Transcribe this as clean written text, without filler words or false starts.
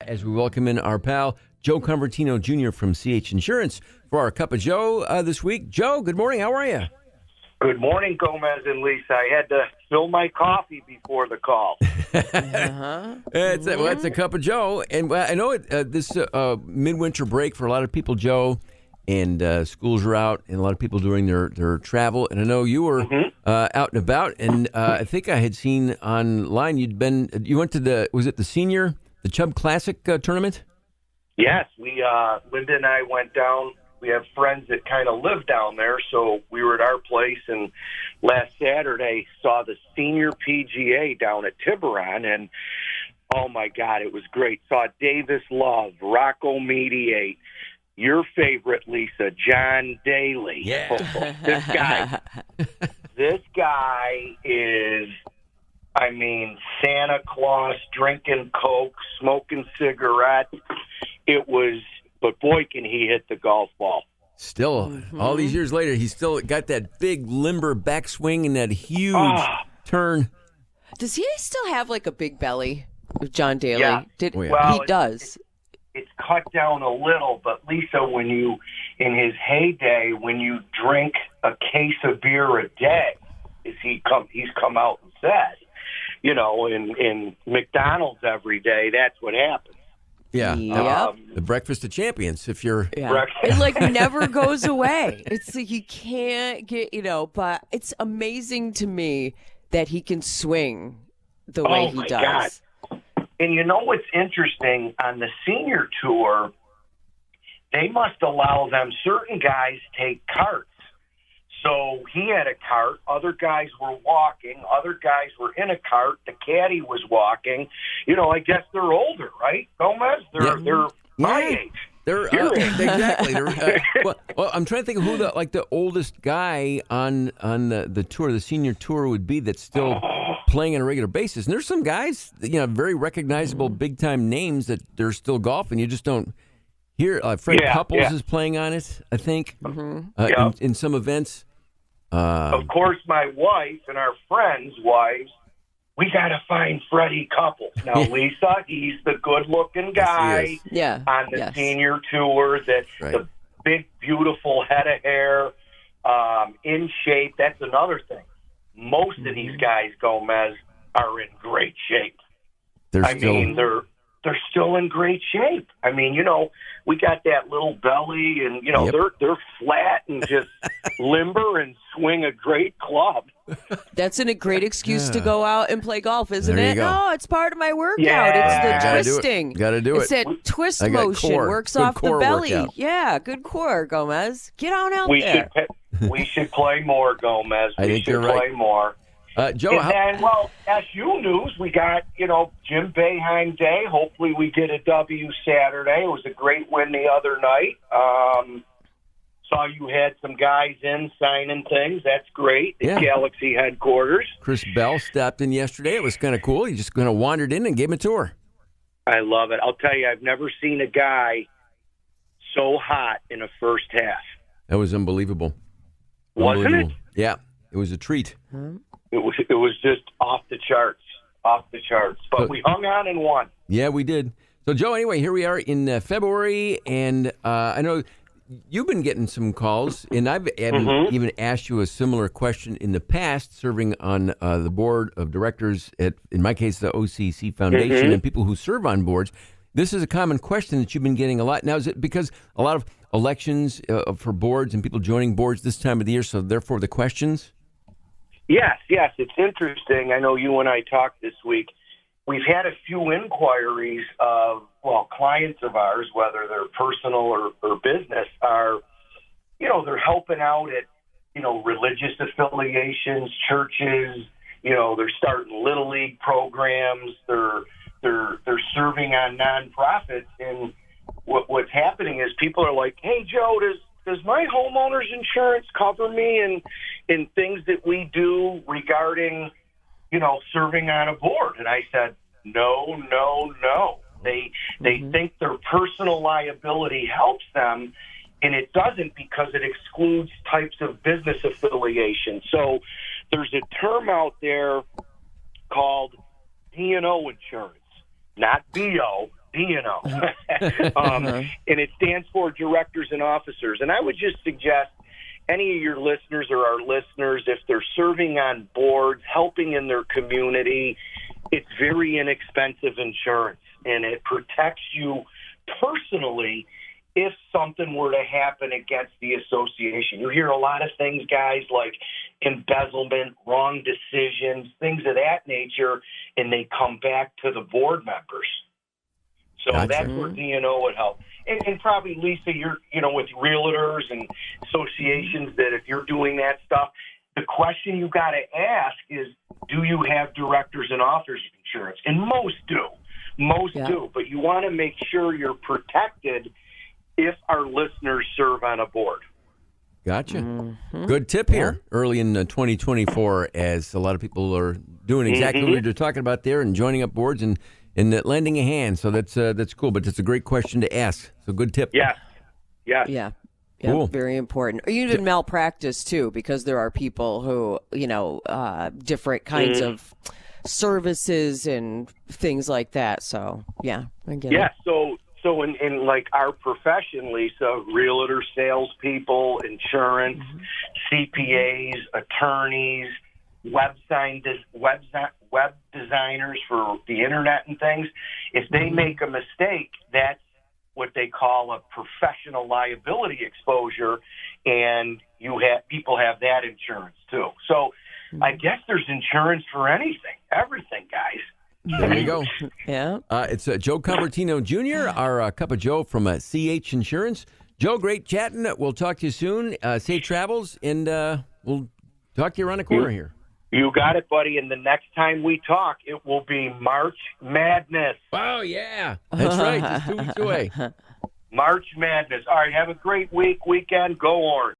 as we welcome in our pal, Joe Convertino Jr. from CH Insurance for our Cup of Joe this week. Joe, good morning. How are you? Good morning, Gomez and Lisa. I had to fill my coffee before the call. It's a Cup of Joe. And I know this midwinter break for a lot of people, Joe, and schools are out, and a lot of people doing their travel. And I know you were out and about, and I think I had seen online you went to the Chubb Classic tournament? Yes, Linda and I went down. We have friends that kind of live down there, so we were at our place, and last Saturday saw the senior PGA down at Tiburon, and oh my God, it was great. Saw Davis Love, Rocco Mediate, your favorite, Lisa, John Daly. Yeah. This guy is, Santa Claus, drinking Coke, smoking cigarettes. But boy, can he hit the golf ball. Still, all these years later, he's still got that big limber backswing and that huge turn. Does he still have like a big belly, John Daly? Yeah. He does. It's cut down a little, but Lisa, in his heyday, when you drink a case of beer a day, he's come out and said, in McDonald's every day, that's what happens. Yeah, Yep. The breakfast of champions. If you're, it never goes away. It's like you can't get, but it's amazing to me that he can swing the way he does. God. And you know what's interesting on the senior tour? They must allow them. Certain guys take carts. So he had a cart. Other guys were walking. Other guys were in a cart. The caddy was walking. I guess they're older, right, Gomez? They're my age. They're exactly. Well, I'm trying to think of who the oldest guy on the tour, the senior tour, would be that's still playing on a regular basis. And there's some guys, very recognizable, big time names that they're still golfing. You just don't hear. Fred Couples is playing on it, I think, in some events. Of course, my wife and our friends' wives, we got to find Freddie Couples. Now, Lisa, he's the good-looking guy on the senior tour, the big, beautiful head of hair, in shape. That's another thing. Most of these guys, Gomez, are in great shape. They're still in great shape. We got that little belly, and they're flat and just limber and swing a great club. That's a great excuse to go out and play golf, isn't there it? You go. No, it's part of my workout. It's the twisting. Got to do it. It's that twist motion works off the belly. Workout. Yeah, good core, Gomez. Get on out there. We should play more, Gomez. I think you're play right. more. Joe, SU news, we got, Jim Boeheim Day. Hopefully we get a W Saturday. It was a great win the other night. Saw you had some guys in signing things. That's great. At Galaxy headquarters. Chris Bell stopped in yesterday. It was kind of cool. He just kind of wandered in and gave him a tour. I love it. I'll tell you, I've never seen a guy so hot in a first half. That was unbelievable. Wasn't it? Yeah, it was a treat. It was just off the charts. But we hung on and won. Yeah, we did. So, Joe, anyway, here we are in February, and I know you've been getting some calls, and I've even asked you a similar question in the past, serving on the board of directors at, in my case, the OCC Foundation, and people who serve on boards. This is a common question that you've been getting a lot. Now, is it because a lot of elections for boards and people joining boards this time of the year, so therefore the questions? Yes, it's interesting. I know you and I talked this week. We've had a few inquiries of, clients of ours, whether they're personal or business, are, they're helping out at, religious affiliations, churches, they're starting Little League programs, they're serving on nonprofits. And what's happening is people are like, hey, Joe, does my homeowner's insurance cover me in things that we do regarding, serving on a board? And I said, no. They think their personal liability helps them, and it doesn't, because it excludes types of business affiliation. So there's a term out there called D&O insurance, not BO, D&O. And it stands for directors and officers. And I would just suggest any of your listeners or our listeners, if they're serving on boards, helping in their community, it's very inexpensive insurance, and it protects you personally if something were to happen against the association. You hear a lot of things, guys, like embezzlement, wrong decisions, things of that nature, and they come back to the board members. So that's where D&O would help. And probably, Lisa, you're, with realtors and associations, that if you're doing that stuff, the question you got to ask is, do you have directors and officers insurance? And most do. Most do. But you want to make sure you're protected if our listeners serve on a board. Gotcha. Good tip here early in 2024, as a lot of people are doing exactly what you're talking about there and joining up boards and lending a hand. So that's cool, but it's a great question to ask. So good tip. Yeah. Yeah, cool. Very important. Even malpractice too, because there are people who, different kinds of services and things like that. So I get it. So in like our profession, Lisa, realtors, salespeople, insurance, CPAs, attorneys, web designers for the internet and things, if they make a mistake, that's what they call a professional liability exposure, and people have that insurance too. So I guess there's insurance for everything, guys. There you go. Yeah. It's Joe Convertino Jr., our Cup of Joe from CH Insurance. Joe, great chatting. We'll talk to you soon. Safe travels, and we'll talk to you around the corner here. You got it, buddy. And the next time we talk, it will be March Madness. Oh, yeah. That's right. Just 2 weeks away. March Madness. All right. Have a great weekend. Go Orange.